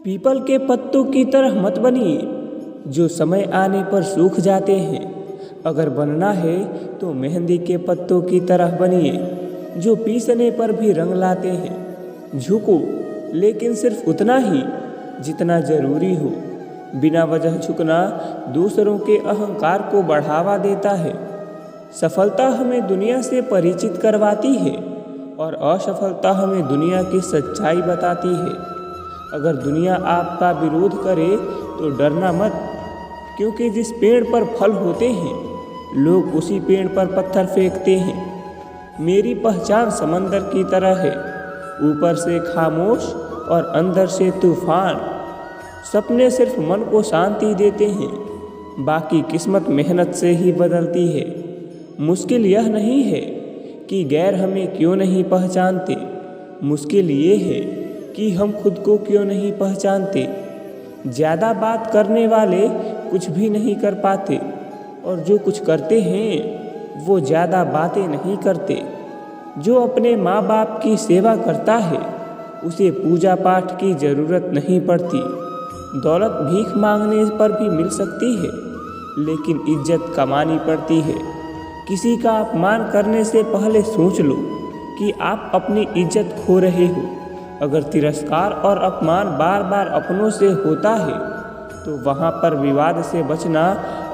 People के पत्तों की तरह मत बनिए जो समय आने पर सूख जाते हैं। अगर बनना है तो मेहंदी के पत्तों की तरह बनिए जो पीसने पर भी रंग लाते हैं। झुको, लेकिन सिर्फ उतना ही जितना जरूरी हो। बिना वजह झुकना दूसरों के अहंकार को बढ़ावा देता है। सफलता हमें दुनिया से परिचित करवाती है और असफलता हमें दुनिया की सच्चाई बताती है। अगर दुनिया आपका विरोध करे तो डरना मत, क्योंकि जिस पेड़ पर फल होते हैं लोग उसी पेड़ पर पत्थर फेंकते हैं। मेरी पहचान समंदर की तरह है, ऊपर से खामोश और अंदर से तूफान। सपने सिर्फ मन को शांति देते हैं, बाकी किस्मत मेहनत से ही बदलती है। मुश्किल यह नहीं है कि गैर हमें क्यों नहीं पहचानते, मुश्किल ये है कि हम खुद को क्यों नहीं पहचानते। ज़्यादा बात करने वाले कुछ भी नहीं कर पाते, और जो कुछ करते हैं वो ज़्यादा बातें नहीं करते। जो अपने माँ बाप की सेवा करता है उसे पूजा पाठ की ज़रूरत नहीं पड़ती। दौलत भीख मांगने पर भी मिल सकती है, लेकिन इज्जत कमानी पड़ती है। किसी का अपमान करने से पहले सोच लो कि आप अपनी इज्जत खो रहे हो। अगर तिरस्कार और अपमान बार बार अपनों से होता है तो वहाँ पर विवाद से बचना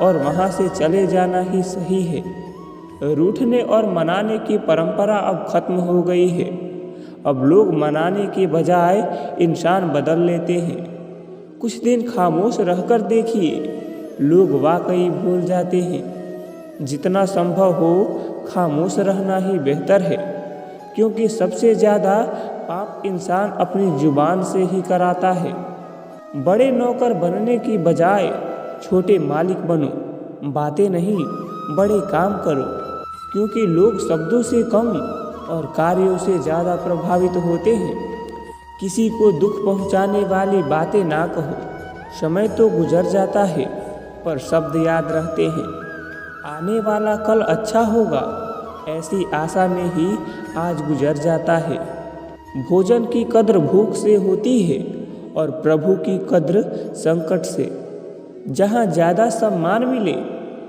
और वहाँ से चले जाना ही सही है। रूठने और मनाने की परंपरा अब खत्म हो गई है। अब लोग मनाने के बजाय इंसान बदल लेते हैं। कुछ दिन खामोश रहकर देखिए, लोग वाकई भूल जाते हैं। जितना संभव हो खामोश रहना ही बेहतर है, क्योंकि सबसे ज़्यादा पाप इंसान अपनी जुबान से ही कराता है। बड़े नौकर बनने की बजाय छोटे मालिक बनो। बातें नहीं, बड़े काम करो, क्योंकि लोग शब्दों से कम और कार्यों से ज़्यादा प्रभावित होते हैं। किसी को दुख पहुंचाने वाली बातें ना कहो। समय तो गुजर जाता है, पर शब्द याद रहते हैं। आने वाला कल अच्छा होगा, ऐसी आशा में ही आज गुजर जाता है। भोजन की कद्र भूख से होती है और प्रभु की कद्र संकट से। जहाँ ज़्यादा सम्मान मिले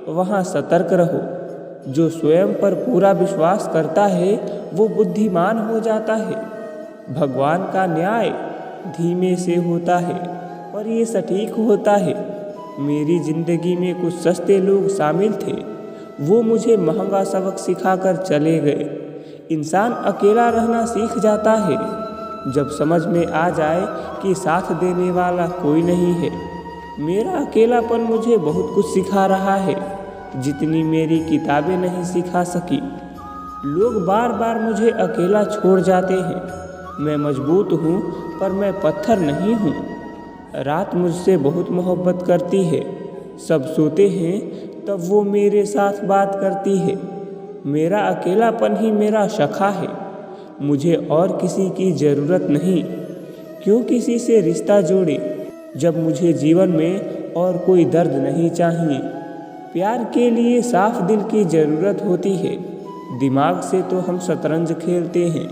वहाँ सतर्क रहो। जो स्वयं पर पूरा विश्वास करता है वो बुद्धिमान हो जाता है। भगवान का न्याय धीमे से होता है, पर ये सटीक होता है। मेरी जिंदगी में कुछ सस्ते लोग शामिल थे, वो मुझे महंगा सबक सिखाकर चले गए। इंसान अकेला रहना सीख जाता है जब समझ में आ जाए कि साथ देने वाला कोई नहीं है। मेरा अकेलापन मुझे बहुत कुछ सिखा रहा है, जितनी मेरी किताबें नहीं सिखा सकी। लोग बार बार मुझे अकेला छोड़ जाते हैं। मैं मजबूत हूँ, पर मैं पत्थर नहीं हूँ। रात मुझसे बहुत मोहब्बत करती है। सब सोते हैं तब वो मेरे साथ बात करती है। मेरा अकेलापन ही मेरा शखा है। मुझे और किसी की ज़रूरत नहीं। क्यों किसी से रिश्ता जोड़े जब मुझे जीवन में और कोई दर्द नहीं चाहिए। प्यार के लिए साफ दिल की ज़रूरत होती है। दिमाग से तो हम शतरंज खेलते हैं।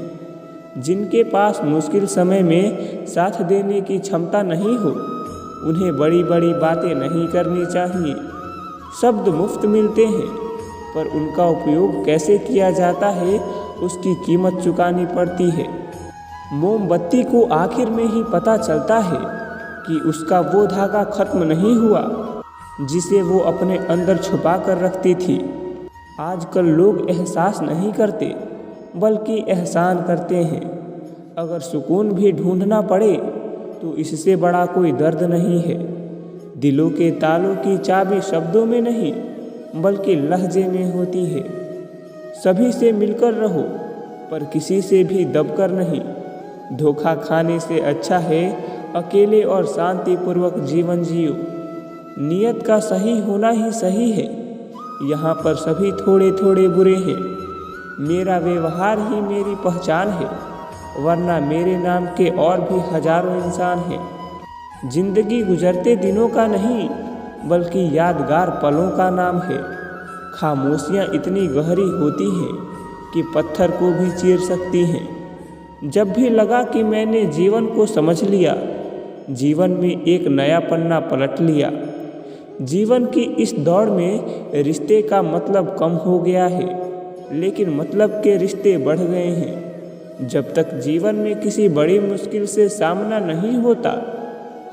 जिनके पास मुश्किल समय में साथ देने की क्षमता नहीं हो, उन्हें बड़ी बड़ी बातें नहीं करनी चाहिए। शब्द मुफ्त मिलते हैं, पर उनका उपयोग कैसे किया जाता है उसकी कीमत चुकानी पड़ती है। मोमबत्ती को आखिर में ही पता चलता है कि उसका वो धागा खत्म नहीं हुआ जिसे वो अपने अंदर छुपा कर रखती थी। आजकल लोग एहसास नहीं करते, बल्कि एहसान करते हैं। अगर सुकून भी ढूंढना पड़े तो इससे बड़ा कोई दर्द नहीं है। दिलों के तालों की चाबी शब्दों में नहीं, बल्कि लहजे में होती है। सभी से मिलकर रहो, पर किसी से भी दबकर नहीं। धोखा खाने से अच्छा है अकेले और शांतिपूर्वक जीवन जियो। नियत का सही होना ही सही है। यहाँ पर सभी थोड़े थोड़े बुरे हैं। मेरा व्यवहार ही मेरी पहचान है, वरना मेरे नाम के और भी हजारों इंसान हैं। जिंदगी गुजरते दिनों का नहीं, बल्कि यादगार पलों का नाम है। खामोशियाँ इतनी गहरी होती हैं कि पत्थर को भी चीर सकती हैं। जब भी लगा कि मैंने जीवन को समझ लिया, जीवन में एक नया पन्ना पलट लिया। जीवन की इस दौड़ में रिश्ते का मतलब कम हो गया है, लेकिन मतलब के रिश्ते बढ़ गए हैं। जब तक जीवन में किसी बड़ी मुश्किल से सामना नहीं होता,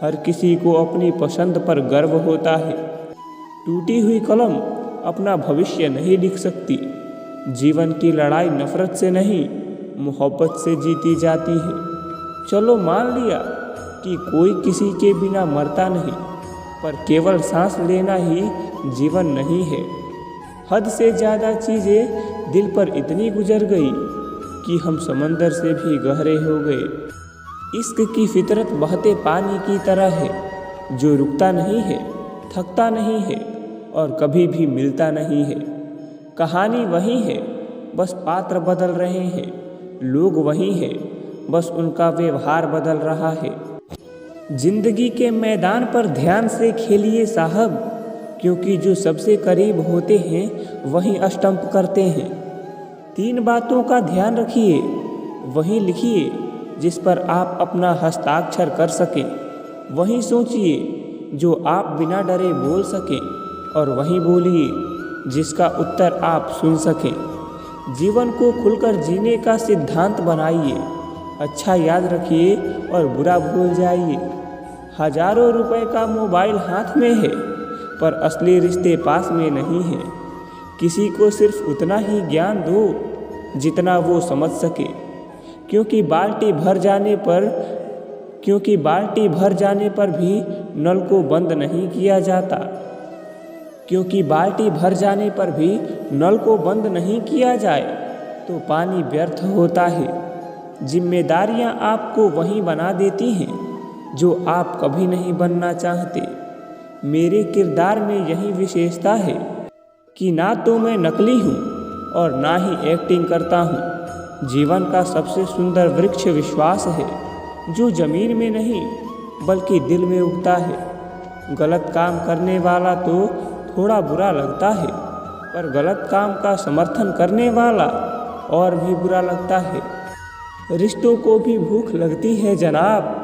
हर किसी को अपनी पसंद पर गर्व होता है। टूटी हुई कलम अपना भविष्य नहीं लिख सकती। जीवन की लड़ाई नफरत से नहीं, मोहब्बत से जीती जाती है। चलो मान लिया कि कोई किसी के बिना मरता नहीं, पर केवल सांस लेना ही जीवन नहीं है। हद से ज़्यादा चीज़ें दिल पर इतनी गुजर गई कि हम समंदर से भी गहरे हो गए। इश्क की फितरत बहते पानी की तरह है, जो रुकता नहीं है, थकता नहीं है और कभी भी मिलता नहीं है। कहानी वही है, बस पात्र बदल रहे हैं। लोग वही हैं, बस उनका व्यवहार बदल रहा है। जिंदगी के मैदान पर ध्यान से खेलिए साहब, क्योंकि जो सबसे करीब होते हैं वही स्टंप करते हैं। 3 बातों का ध्यान रखिए, वही लिखिए जिस पर आप अपना हस्ताक्षर कर सकें। वही सोचिए जो आप बिना डरे बोल सकें, और वही बोलिए जिसका उत्तर आप सुन सकें। जीवन को खुलकर जीने का सिद्धांत बनाइए। अच्छा याद रखिए और बुरा भूल जाइए। हजारों रुपए का मोबाइल हाथ में है, पर असली रिश्ते पास में नहीं है। किसी को सिर्फ उतना ही ज्ञान दो जितना वो समझ सके, क्योंकि बाल्टी भर जाने पर भी नल को बंद नहीं किया जाता। नहीं किया जाए तो पानी व्यर्थ होता है। जिम्मेदारियां आपको वही बना देती हैं जो आप कभी नहीं बनना चाहते। मेरे किरदार में यही विशेषता है कि ना तो मैं नकली हूँ और ना ही एक्टिंग करता हूँ। जीवन का सबसे सुंदर वृक्ष विश्वास है, जो ज़मीन में नहीं बल्कि दिल में उगता है। गलत काम करने वाला तो थोड़ा बुरा लगता है, पर गलत काम का समर्थन करने वाला और भी बुरा लगता है। रिश्तों को भी भूख लगती है जनाब।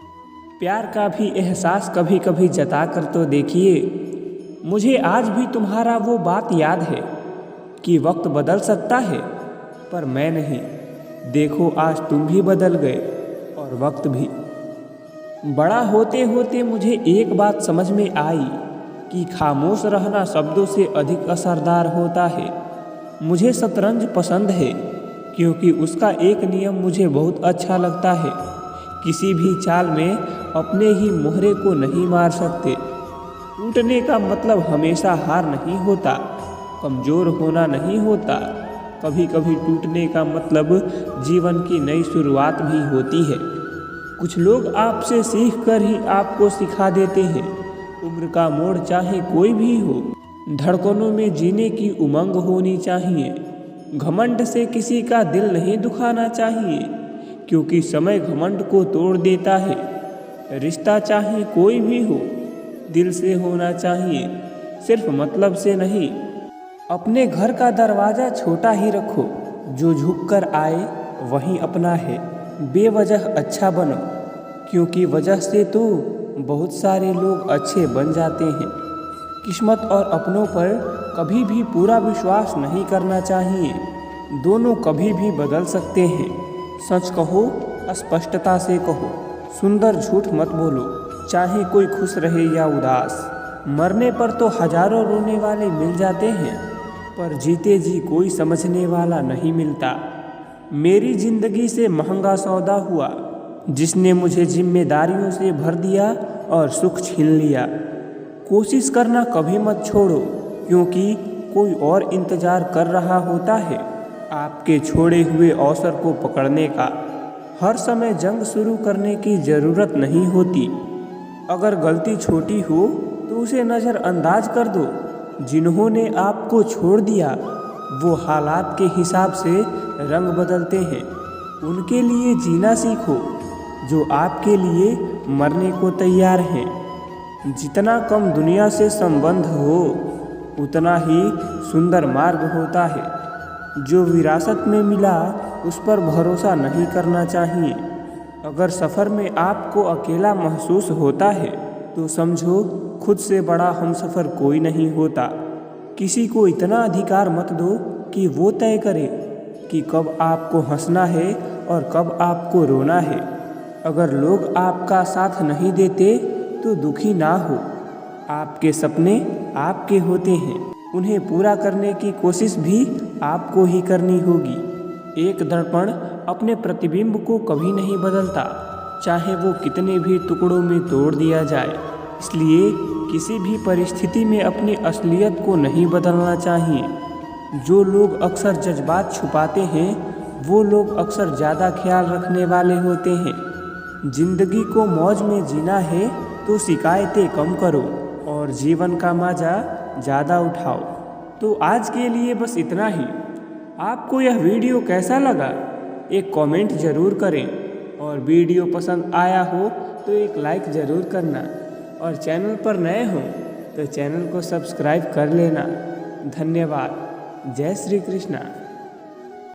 प्यार का भी एहसास कभी कभी जता कर तो देखिए। मुझे आज भी तुम्हारा वो बात याद है कि वक्त बदल सकता है, पर मैं नहीं। देखो आज तुम भी बदल गए और वक्त भी। बड़ा होते होते मुझे एक बात समझ में आई कि खामोश रहना शब्दों से अधिक असरदार होता है। मुझे शतरंज पसंद है क्योंकि उसका एक नियम मुझे बहुत अच्छा लगता है। किसी भी चाल में अपने ही मोहरे को नहीं मार सकते। टूटने का मतलब हमेशा हार नहीं होता, कमज़ोर होना नहीं होता। कभी कभी टूटने का मतलब जीवन की नई शुरुआत भी होती है। कुछ लोग आपसे सीख कर ही आपको सिखा देते हैं। उम्र का मोड़ चाहे कोई भी हो, धड़कनों में जीने की उमंग होनी चाहिए। घमंड से किसी का दिल नहीं दुखाना चाहिए, क्योंकि समय घमंड को तोड़ देता है। रिश्ता चाहे कोई भी हो, दिल से होना चाहिए, सिर्फ मतलब से नहीं। अपने घर का दरवाज़ा छोटा ही रखो, जो झुक कर आए वही अपना है। बेवजह अच्छा बनो, क्योंकि वजह से तो बहुत सारे लोग अच्छे बन जाते हैं। किस्मत और अपनों पर कभी भी पूरा विश्वास नहीं करना चाहिए। दोनों कभी भी बदल सकते हैं। सच कहो, स्पष्टता से कहो, सुंदर झूठ मत बोलो, चाहे कोई खुश रहे या उदास। मरने पर तो हजारों रोने वाले मिल जाते हैं, पर जीते जी कोई समझने वाला नहीं मिलता। मेरी जिंदगी से महंगा सौदा हुआ जिसने मुझे जिम्मेदारियों से भर दिया और सुख छीन लिया। कोशिश करना कभी मत छोड़ो, क्योंकि कोई और इंतज़ार कर रहा होता है आपके छोड़े हुए अवसर को पकड़ने का। हर समय जंग शुरू करने की ज़रूरत नहीं होती। अगर गलती छोटी हो तो उसे नज़रअंदाज कर दो। जिन्होंने आपको छोड़ दिया वो हालात के हिसाब से रंग बदलते हैं। उनके लिए जीना सीखो जो आपके लिए मरने को तैयार हैं। जितना कम दुनिया से संबंध हो, उतना ही सुंदर मार्ग होता है। जो विरासत में मिला उस पर भरोसा नहीं करना चाहिए। अगर सफ़र में आपको अकेला महसूस होता है तो समझो खुद से बड़ा हमसफ़र कोई नहीं होता। किसी को इतना अधिकार मत दो कि वो तय करे कि कब आपको हंसना है और कब आपको रोना है। अगर लोग आपका साथ नहीं देते तो दुखी ना हो। आपके सपने आपके होते हैं, उन्हें पूरा करने की कोशिश भी आपको ही करनी होगी। एक दर्पण अपने प्रतिबिंब को कभी नहीं बदलता, चाहे वो कितने भी टुकड़ों में तोड़ दिया जाए। इसलिए किसी भी परिस्थिति में अपनी असलियत को नहीं बदलना चाहिए। जो लोग अक्सर जज्बात छुपाते हैं वो लोग अक्सर ज़्यादा ख्याल रखने वाले होते हैं। जिंदगी को मौज में जीना है तो शिकायतें कम करो और जीवन का मज़ा ज़्यादा उठाओ। तो आज के लिए बस इतना ही। आपको यह वीडियो कैसा लगा एक कमेंट ज़रूर करें, और वीडियो पसंद आया हो तो एक लाइक ज़रूर करना, और चैनल पर नए हो तो चैनल को सब्सक्राइब कर लेना। धन्यवाद। जय श्री कृष्णा।